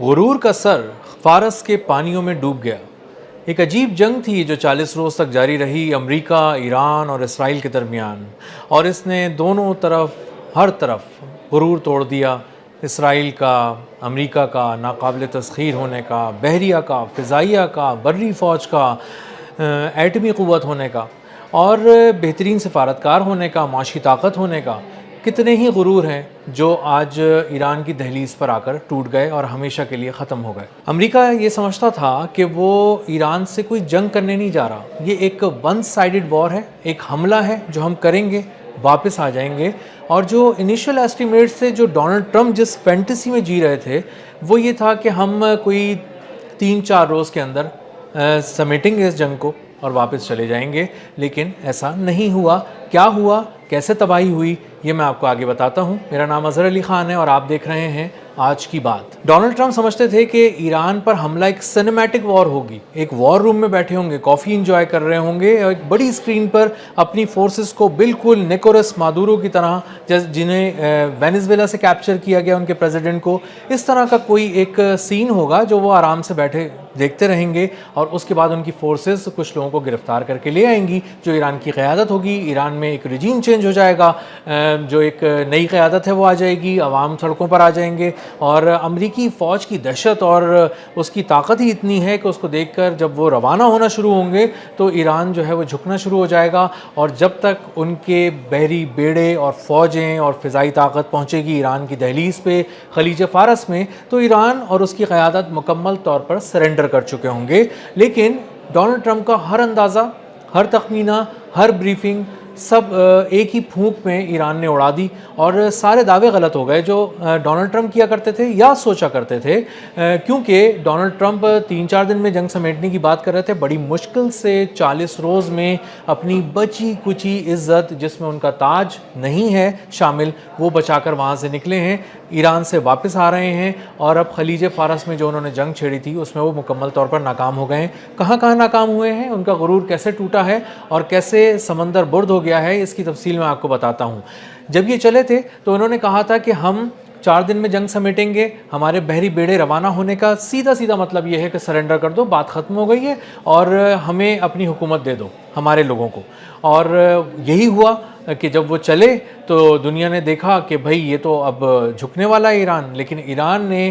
غرور کا سر فارس کے پانیوں میں ڈوب گیا۔ ایک عجیب جنگ تھی جو 40 روز تک جاری رہی امریکہ، ایران اور اسرائیل کے درمیان، اور اس نے دونوں طرف ہر طرف غرور توڑ دیا۔ اسرائیل کا، امریکہ کا ناقابل تسخیر ہونے کا، بحریہ کا، فضائیہ کا، بری فوج کا، ایٹمی قوت ہونے کا اور بہترین سفارتکار ہونے کا، معاشی طاقت ہونے کا۔ کتنے ہی غرور ہیں جو آج ایران کی دہلیز پر آ کر ٹوٹ گئے اور ہمیشہ کے لیے ختم ہو گئے۔ امریکہ یہ سمجھتا تھا کہ وہ ایران سے کوئی جنگ کرنے نہیں جا رہا، یہ ایک ون سائیڈڈ وار ہے، ایک حملہ ہے جو ہم کریں گے، واپس آ جائیں گے۔ اور جو انیشل ایسٹیمیٹس تھے، جو ڈونلڈ ٹرمپ جس فینٹیسی میں جی رہے تھے، وہ یہ تھا کہ ہم کوئی 3-4 روز کے اندر سمیٹیں گے اس جنگ کو اور واپس چلے جائیں گے، لیکن ایسا نہیں ہوا۔ کیا ہوا، کیسے تباہی ہوئی، یہ میں آپ کو آگے بتاتا ہوں۔ میرا نام اظہر علی خان ہے اور آپ دیکھ رہے ہیں آج کی بات۔ ڈونلڈ ٹرمپ سمجھتے تھے کہ ایران پر حملہ ایک سینیمیٹک وار ہوگی، ایک وار روم میں بیٹھے ہوں گے، کافی انجوائے کر رہے ہوں گے اور ایک بڑی اسکرین پر اپنی فورسز کو بالکل نیکولس مادورو کی طرح، جنہیں وینیزویلا سے کیپچر کیا گیا ان کے پریزیڈنٹ کو، اس طرح کا کوئی ایک سین ہوگا جو وہ آرام سے بیٹھے دیکھتے رہیں گے، اور اس کے بعد ان کی فورسز کچھ لوگوں کو گرفتار کر کے لے آئیں گی، جو ایران کی قیادت ہوگی، ایران میں ایک رجیم چینج ہو جائے گا، جو ایک نئی قیادت ہے وہ آ جائے گی، عوام سڑکوں پر آ جائیں گے، اور امریکی فوج کی دہشت اور اس کی طاقت ہی اتنی ہے کہ اس کو دیکھ کر جب وہ روانہ ہونا شروع ہوں گے تو ایران جو ہے وہ جھکنا شروع ہو جائے گا، اور جب تک ان کے بحری بیڑے اور فوجیں اور فضائی طاقت پہنچے گی ایران کی دہلیز پہ خلیج فارس میں، تو ایران اور اس کی قیادت مکمل طور پر سرنڈر کر چکے ہوں گے۔ لیکن ڈونلڈ ٹرمپ کا ہر اندازہ، ہر تخمینہ، ہر بریفنگ، سب ایک ہی پھونک میں ایران نے اڑا دی، اور سارے دعوے غلط ہو گئے جو ڈونلڈ ٹرمپ کیا کرتے تھے یا سوچا کرتے تھے، کیونکہ ڈونلڈ ٹرمپ 3-4 دن میں جنگ سمیٹنے کی بات کر رہے تھے، بڑی مشکل سے 40 روز میں اپنی بچی کچی عزت، جس میں ان کا تاج نہیں ہے شامل، وہ بچا کر وہاں سے نکلے ہیں، ایران سے واپس آ رہے ہیں، اور اب خلیج فارس میں جو انہوں نے جنگ چھیڑی تھی اس میں وہ مکمل طور پر ناکام ہو گئے ہیں۔ کہاں کہاں ناکام ہوئے ہیں، ان کا غرور کیسے ٹوٹا ہے اور کیسے سمندر برد ہو گیا ہے، اس کی تفصیل میں آپ کو بتاتا ہوں۔ جب یہ چلے تھے تو انہوں نے کہا تھا کہ ہم 4 دن میں جنگ سمیٹیں گے، ہمارے بحری بیڑے روانہ ہونے کا سیدھا مطلب یہ ہے کہ سرنڈر کر دو، بات ختم ہو گئی ہے اور ہمیں اپنی حکومت دے دو ہمارے لوگوں کو۔ اور یہی ہوا کہ جب وہ چلے تو دنیا نے دیکھا کہ بھئی یہ تو اب جھکنے والا ہے ایران، لیکن ایران نے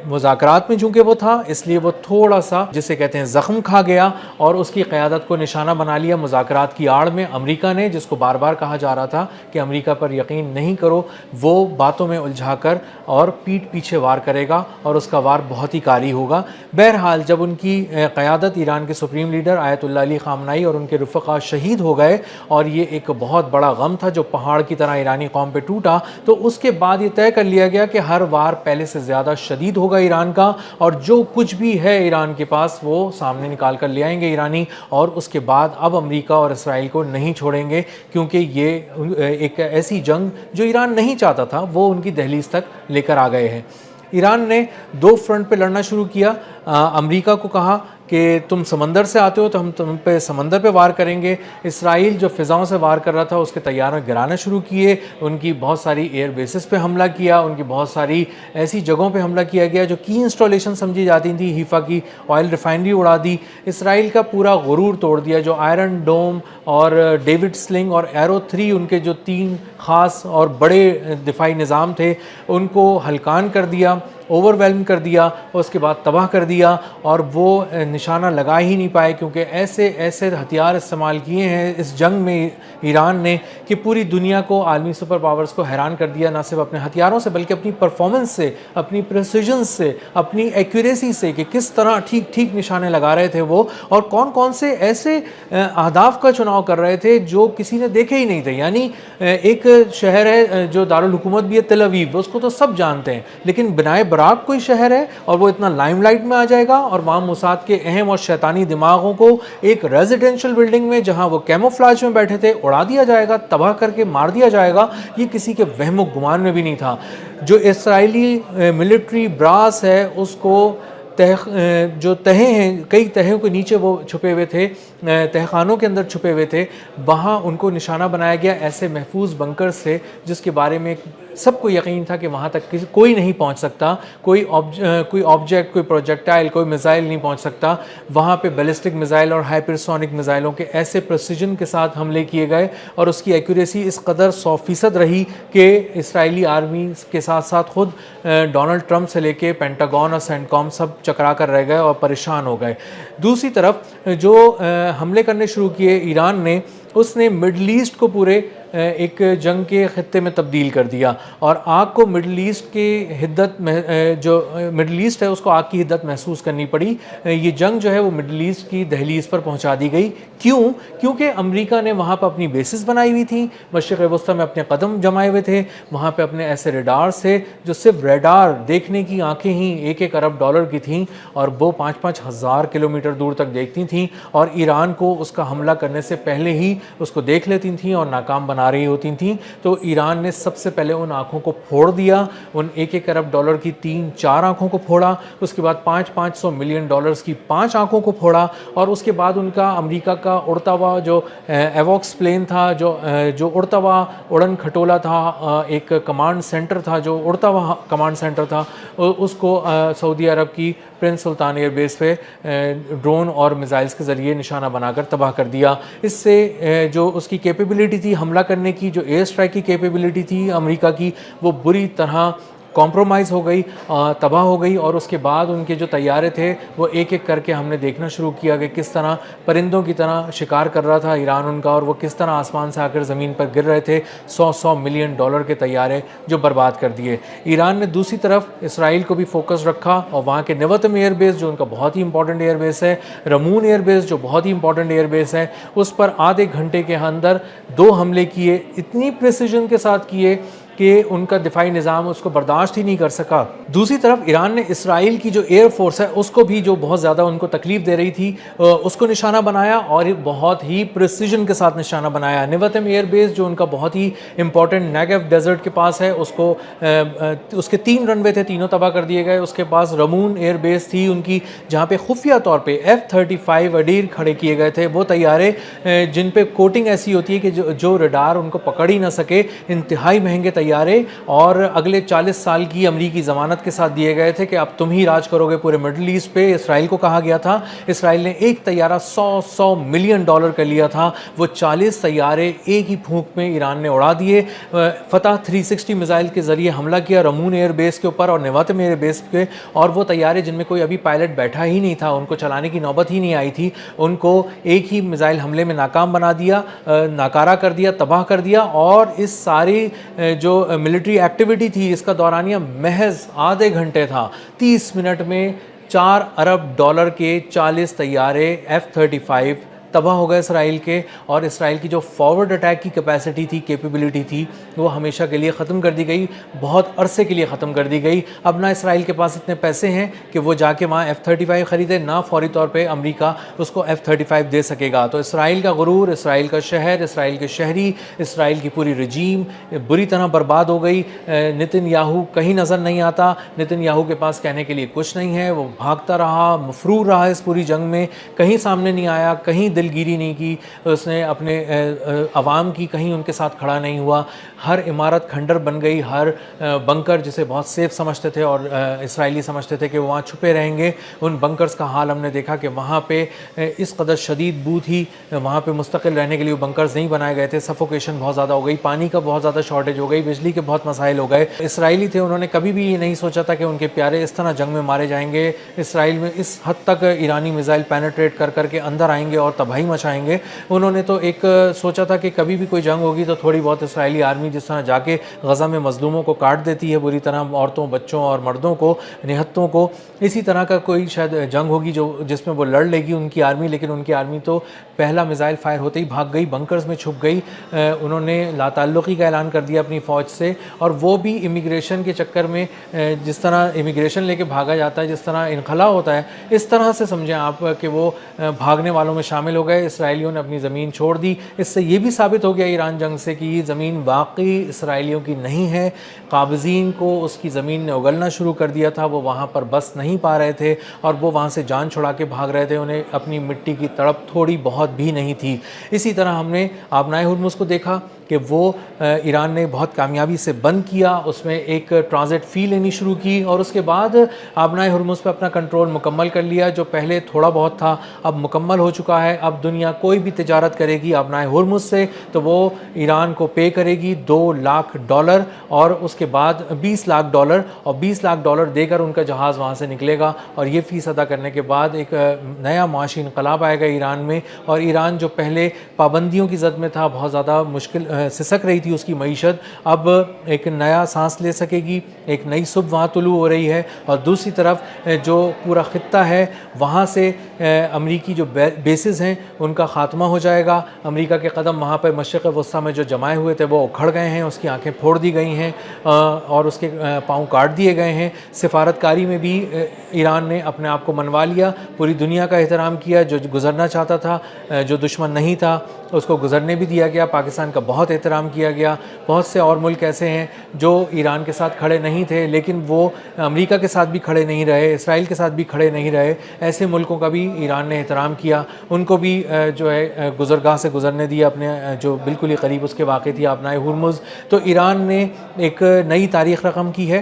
مذاکرات میں چونکہ وہ تھا اس لیے وہ تھوڑا سا جسے کہتے ہیں زخم کھا گیا، اور اس کی قیادت کو نشانہ بنا لیا مذاکرات کی آڑ میں امریکہ نے، جس کو بار بار کہا جا رہا تھا کہ امریکہ پر یقین نہیں کرو، وہ باتوں میں الجھا کر اور پیٹھ پیچھے وار کرے گا، اور اس کا وار بہت ہی کاری ہوگا۔ بہرحال جب ان کی قیادت، ایران کے سپریم لیڈر آیت اللہ علی خامنائی اور ان کے رفقا شہید ہو گئے، اور یہ ایک بہت بڑا غم تھا جو پہاڑ کی طرح ایرانی قوم پہ ٹوٹا، تو اس کے بعد یہ طے کر لیا گیا کہ ہر وار پہلے سے زیادہ شدید ہوگا ایران کا، اور جو کچھ بھی ہے ایران کے پاس وہ سامنے نکال کر لے آئیں گے ایرانی، اور اس کے بعد اب امریکہ اور اسرائیل کو نہیں چھوڑیں گے، کیونکہ یہ ایک ایسی جنگ جو ایران نہیں چاہتا تھا وہ ان کی دہلیز تک لے کر آ گئے ہیں۔ ایران نے 2 فرنٹ پہ لڑنا شروع کیا۔ امریکہ کو کہا کہ تم سمندر سے آتے ہو تو ہم تم پہ سمندر پہ وار کریں گے۔ اسرائیل جو فضاؤں سے وار کر رہا تھا اس کے طیارے گرانا شروع کیے، ان کی بہت ساری ایئر بیسز پہ حملہ کیا، ان کی بہت ساری ایسی جگہوں پہ حملہ کیا گیا جو کی انسٹالیشن سمجھی جاتی تھی، حیفا کی آئل ریفائنری اڑا دی۔ اسرائیل کا پورا غرور توڑ دیا، جو آئرن ڈوم اور ڈیوڈ سلنگ اور ایرو 3 ان کے جو 3 خاص اور بڑے دفاعی نظام تھے ان کو ہلکان کر دیا، اوور ویلم کر دیا، اور اس کے بعد تباہ کر دیا، اور وہ نشانہ لگا ہی نہیں پائے، کیونکہ ایسے ایسے ہتھیار استعمال کیے ہیں اس جنگ میں ایران نے کہ پوری دنیا کو، عالمی سپر پاورز کو حیران کر دیا، نہ صرف اپنے ہتھیاروں سے بلکہ اپنی پرفارمنس سے، اپنی پریسیجن سے، اپنی ایکوریسی سے، کہ کس طرح ٹھیک ٹھیک نشانے لگا رہے تھے وہ، اور کون کون سے ایسے اہداف کا چناؤ کر رہے تھے جو کسی نے دیکھے ہی نہیں تھے۔ یعنی ایک شہر ہے جو دارالحکومت بھی ہے تل اویو، اس کو تو سب جانتے ہیں، لیکن بنائے براق کوئی شہر ہے اور وہ اتنا لائم لائٹ میں آ جائے گا، اور وہاں موساد کے اہم اور شیطانی دماغوں کو ایک ریزیڈینشل بلڈنگ میں جہاں وہ کیموفلاج میں بیٹھے تھے اڑا دیا جائے گا، تباہ کر کے مار دیا جائے گا، یہ کسی کے وہم و گمان میں بھی نہیں تھا۔ جو اسرائیلی ملٹری براس ہے اس کو جو تہیں ہیں، کئی تہوں کے نیچے وہ چھپے ہوئے تھے، تہخانوں کے اندر چھپے ہوئے تھے، وہاں ان کو نشانہ بنایا گیا ایسے محفوظ بنکر سے جس کے بارے میں سب کو یقین تھا کہ وہاں تک کوئی نہیں پہنچ سکتا، کوئی آبجیکٹ، کوئی پروجیکٹائل، کوئی میزائل نہیں پہنچ سکتا. وہاں پہ بیلسٹک میزائل اور ہائپرسونک میزائلوں کے ایسے پریسیجن کے ساتھ حملے کیے گئے اور اس کی ایکوریسی اس قدر 100% رہی کہ اسرائیلی آرمی کے ساتھ ساتھ خود ڈونلڈ ٹرمپ سے لے کے پینٹاگون اور سینٹ کام سب چکرا کر رہ گئے اور پریشان ہو گئے. دوسری طرف جو حملے کرنے شروع کیے ایران نے، اس نے مڈل ایسٹ کو پورے ایک جنگ کے خطے میں تبدیل کر دیا، اور آگ کو مڈل ایسٹ کی حدت میں جو مڈل ایسٹ ہے اس کو آگ کی حدت محسوس کرنی پڑی. یہ جنگ جو ہے وہ مڈل ایسٹ کی دہلیز پر پہنچا دی گئی. کیونکہ امریکہ نے وہاں پہ اپنی بیسز بنائی ہوئی تھیں، مشرق وسطیٰ میں اپنے قدم جمائے ہوئے تھے، وہاں پہ اپنے ایسے ریڈارز تھے جو صرف ریڈار دیکھنے کی آنکھیں ہی $1 ارب کی تھیں، اور وہ 5-5 ہزار کلومیٹر دور تک دیکھتی تھیں، اور ایران کو اس کا حملہ کرنے سے پہلے ہی اس کو دیکھ لیتی تھیں اور ناکام بنا رہی ہوتی تھیں. تو ایران نے سب سے پہلے ان آنکھوں کو پھوڑ دیا، ان $1 ارب کی 3-4 آنکھوں کو پھوڑا، اس کے بعد $500 ملین کی 5 آنکھوں کو پھوڑا، اور اس کے بعد ان کا امریکہ کا اڑتا ہوا جو ایوکس پلین تھا، جو اڑتا ہوا اڑن کھٹولا تھا، ایک کمانڈ سینٹر تھا جو اڑتا ہوا کمانڈ سینٹر تھا، اس کو سعودی عرب کی پرنس سلطان ایئر بیس پہ ڈرون اور میزائلز کے ذریعے نشانہ بنا کر تباہ کر دیا. اس سے جو اس کی کیپیبلٹی تھی حملہ کرنے کی، جو ایئر اسٹرائک کی کیپیبلٹی تھی امریکہ کی، وہ بری طرح کمپرومائز ہو گئی، تباہ ہو گئی. اور اس کے بعد ان کے جو طیارے تھے وہ ایک ایک کر کے ہم نے دیکھنا شروع کیا کہ کس طرح پرندوں کی طرح شکار کر رہا تھا ایران ان کا، اور وہ کس طرح آسمان سے آ کر زمین پر گر رہے تھے. $100 ملین کے طیارے جو برباد کر دیے. ایران نے دوسری طرف اسرائیل کو بھی فوکس رکھا، اور وہاں کے نیوتم ایئر بیس جو ان کا بہت ہی امپورٹنٹ ایئر بیس ہے، رمون ایئر بیس جو بہت ہی امپورٹنٹ ایئر بیس ہے، اس پر آدھے گھنٹے کے اندر 2 حملے کیے، اتنی پریسیجن کے ساتھ کیے کہ ان کا دفاعی نظام اس کو برداشت ہی نہیں کر سکا. دوسری طرف ایران نے اسرائیل کی جو ایئر فورس ہے اس کو بھی، جو بہت زیادہ ان کو تکلیف دے رہی تھی، اس کو نشانہ بنایا، اور بہت ہی پریسیجن کے ساتھ نشانہ بنایا. نیوتم ایئر بیس جو ان کا بہت ہی امپورٹنٹ نیگیو ڈیزرٹ کے پاس ہے، اس کے 3 رن وے تھے، تینوں تباہ کر دیے گئے. اس کے پاس رمون ایئر بیس تھی ان کی، جہاں پہ خفیہ طور پہ F-35 اڈیر کھڑے کیے گئے تھے، وہ طیارے جن پہ کوٹنگ ایسی ہوتی ہے کہ جو ریڈار ان کو پکڑ ہی نہ سکے. انتہائی مہنگے طیارے، اور اگلے 40 سال کی امریکی ضمانت کے ساتھ دیے گئے تھے کہ اب تم ہی راج کرو گے پورے مڈل ایسٹ پہ. اسرائیل کو کہا گیا تھا، اسرائیل نے ایک طیارہ $100 ملین کا لیا تھا، وہ 40 طیارے ایک ہی پھونک میں ایران نے اڑا دیے. فتح 360 میزائل کے ذریعے حملہ کیا رمون ایئر بیس کے اوپر اور نیوتم ایئر بیس پہ، اور وہ طیارے جن میں کوئی ابھی پائلٹ بیٹھا ہی نہیں تھا، ان کو چلانے کی نوبت ہی نہیں آئی تھی، ان کو ایک ہی میزائل حملے میں ناکام بنا دیا، ناکارہ کر دیا، تباہ کر دیا. اور اس ساری جو ملٹری ایکٹیویٹی تھی اس کا دورانیہ محض آدھے گھنٹے تھا. 30 منٹ میں $4 ارب کے 40 طیارے F-35 تباہ ہو گئے اسرائیل کے. اور اسرائیل کی جو فارورڈ اٹیک کی کیپیسٹی تھی، کیپیبلٹی تھی، وہ ہمیشہ کے لیے ختم کر دی گئی، بہت عرصے کے لیے ختم کر دی گئی. اب نہ اسرائیل کے پاس اتنے پیسے ہیں کہ وہ جا کے وہاں F-35 خریدے، نہ فوری طور پہ امریکہ اس کو F-35 دے سکے گا. تو اسرائیل کا غرور، اسرائیل کا شہر، اسرائیل کے شہری، اسرائیل کی پوری رجیم بری طرح برباد ہو گئی. نتن یاہو کہیں نظر نہیں آتا، نتن یاہو کے پاس کہنے کے لیے کچھ نہیں ہے، وہ بھاگتا رہا، مفرور رہا اس پوری جنگ میں، کہیں سامنے نہیں آیا، کہیں دلگیری نہیں کی اس نے اپنے عوام کی، کہیں ان کے ساتھ کھڑا نہیں ہوا. ہر عمارت کھنڈر بن گئی، ہر بنکر جسے بہت سیف سمجھتے تھے اور اسرائیلی سمجھتے تھے کہ وہ وہاں چھپے رہیں گے، ان بنکرز کا حال ہم نے دیکھا کہ وہاں پہ اس قدر شدید بو تھی، وہاں پہ مستقل رہنے کے لیے وہ بنکرز نہیں بنائے گئے تھے. سفوکیشن بہت زیادہ ہو گئی، پانی کا بہت زیادہ شارٹیج ہو گئی، بجلی کے بہت مسائل ہو گئے. اسرائیلی تھے، انہوں نے کبھی بھی یہ نہیں سوچا تھا کہ ان کے پیارے اس طرح جنگ میں مارے جائیں گے. اسرائیل میں اس حد تک ایرانی میزائل پینیٹریٹ کر کر کے اندر آئیں گے اور تباہی مچائیں گے. انہوں نے تو ایک سوچا تھا کہ کبھی بھی کوئی جنگ ہوگی تو تھوڑی بہت اسرائیلی آرمی جس طرح جا کے غزہ میں مظلوموں کو کاٹ دیتی ہے بری طرح، عورتوں، بچوں اور مردوں کو، نہتوں کو، اسی طرح کا کوئی شاید جنگ ہوگی جس میں وہ لڑ لے گی ان کی آرمی. لیکن ان کی آرمی تو پہلا میزائل فائر ہوتے ہی بھاگ گئی، بنکرز میں چھپ گئی. انہوں نے لا تعلقی کا اعلان کر دیا اپنی فوج سے، اور وہ بھی امیگریشن کے چکر میں جس طرح امیگریشن لے کے بھاگا جاتا ہے، جس طرح انخلا ہوتا ہے، اس طرح سے سمجھیں آپ کہ وہ بھاگنے والوں میں شامل ہو گئے. اسرائیلیوں نے اپنی زمین چھوڑ دی. اس سے یہ بھی ثابت ہو گیا ایران جنگ سے کہ یہ زمین واقعی اسرائیلیوں کی نہیں ہے. قابضین کو اس کی زمین نے اگلنا شروع کر دیا تھا، وہ وہاں پر بس نہیں پا رہے تھے اور وہ وہاں سے جان چھڑا کے بھاگ رہے تھے. انہیں اپنی مٹی کی تڑپ تھوڑی بہت بھی نہیں تھی. اسی طرح ہم نے آبنائے ہرمز کو دیکھا، کہ وہ ایران نے بہت کامیابی سے بند کیا، اس میں ایک ٹرانزٹ فی لینی شروع کی، اور اس کے بعد آبنائے ہرمز پہ اپنا کنٹرول مکمل کر لیا۔ جو پہلے تھوڑا بہت تھا اب مکمل ہو چکا ہے۔ اب دنیا کوئی بھی تجارت کرے گی آبنائے ہرمز سے تو وہ ایران کو پے کرے گی $2 لاکھ، اور اس کے بعد $20 لاکھ، اور $20 لاکھ دے کر ان کا جہاز وہاں سے نکلے گا، اور یہ فیس ادا کرنے کے بعد ایک نیا معاشی انقلاب آئے گا ایران میں، اور ایران جو پہلے پابندیوں کی زد میں تھا، بہت زیادہ مشکل سسک رہی تھی اس کی معیشت، اب ایک نیا سانس لے سکے گی، ایک نئی صبح وہاں طلوع ہو رہی ہے۔ اور دوسری طرف جو پورا خطہ ہے وہاں سے امریکی جو بیسز ہیں ان کا خاتمہ ہو جائے گا۔ امریکہ کے قدم وہاں پہ مشرق وسطیٰ میں جو جمائے ہوئے تھے وہ اکھڑ گئے ہیں، اس کی آنکھیں پھوڑ دی گئی ہیں اور اس کے پاؤں کاٹ دیے گئے ہیں۔ سفارتکاری میں بھی ایران نے اپنے آپ کو منوا لیا، پوری دنیا کا احترام کیا، جو گزرنا چاہتا تھا، جو دشمن نہیں تھا اس کو گزرنے بھی دیا گیا، پاکستان کا بہت احترام کیا گیا۔ بہت سے اور ملک ایسے ہیں جو ایران کے ساتھ کھڑے نہیں تھے لیکن وہ امریکہ کے ساتھ بھی کھڑے نہیں رہے، اسرائیل کے ساتھ بھی کھڑے نہیں رہے، ایسے ملکوں کا بھی ایران نے احترام کیا، ان کو بھی جو ہے گزرگاہ سے گزرنے دیا، اپنے جو بالکل ہی قریب اس کے واقع تھی آبنائے ہرمز۔ تو ایران نے ایک نئی تاریخ رقم کی ہے۔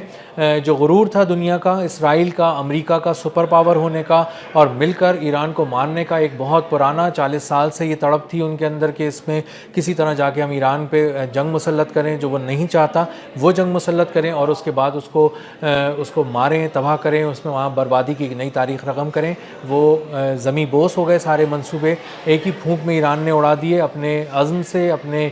جو غرور تھا دنیا کا، اسرائیل کا، امریکہ کا سپر پاور ہونے کا اور مل کر ایران کو مارنے کا، ایک بہت پرانا 40 سال سے یہ تڑپ تھی ان کے اندر کہ اس میں کسی طرح جا کے ہم ایران پہ جنگ مسلط کریں، جو وہ نہیں چاہتا وہ جنگ مسلط کریں اور اس کے بعد اس کو ماریں، تباہ کریں، اس میں وہاں بربادی کی ایک نئی تاریخ رقم کریں۔ وہ زمیں بوس ہو گئے سارے منصوبے، ایک ہی پھونک میں ایران نے اڑا دیے، اپنے عزم سے، اپنے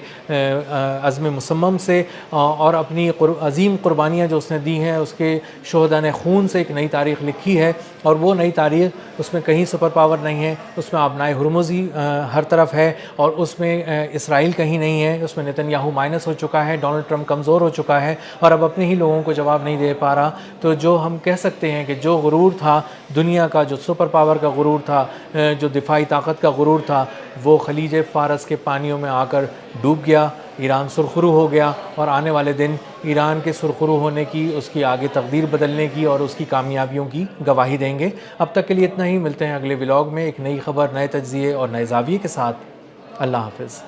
عزم مصمم سے اور اپنی عظیم قربانیاں جو اس نے دی ہیں، اس کے شہداء نے خون سے ایک نئی تاریخ لکھی ہے، اور وہ نئی تاریخ اس میں کہیں سپر پاور نہیں ہے، اس میں آبنائے ہرمز ہی ہر طرف ہے، اور اس میں اسرائیل کہیں نہیں ہے، اس میں نتن یاہو مائنس ہو چکا ہے، ڈونلڈ ٹرمپ کمزور ہو چکا ہے اور اب اپنے ہی لوگوں کو جواب نہیں دے پا رہا۔ تو جو ہم کہہ سکتے ہیں کہ جو غرور تھا دنیا کا، جو سپر پاور کا غرور تھا، جو دفاعی طاقت کا غرور تھا، وہ خلیج فارس کے پانیوں میں آ کر ڈوب گیا، ایران سرخرو ہو گیا، اور آنے والے دن ایران کے سرخرو ہونے کی، اس کی آگے تقدیر بدلنے کی اور اس کی کامیابیوں کی گواہی دیں گے۔ اب تک کے لیے اتنا ہی، ملتے ہیں اگلے ولاگ میں ایک نئی خبر، نئے تجزیے اور نئے زاویے کے ساتھ۔ اللہ حافظ۔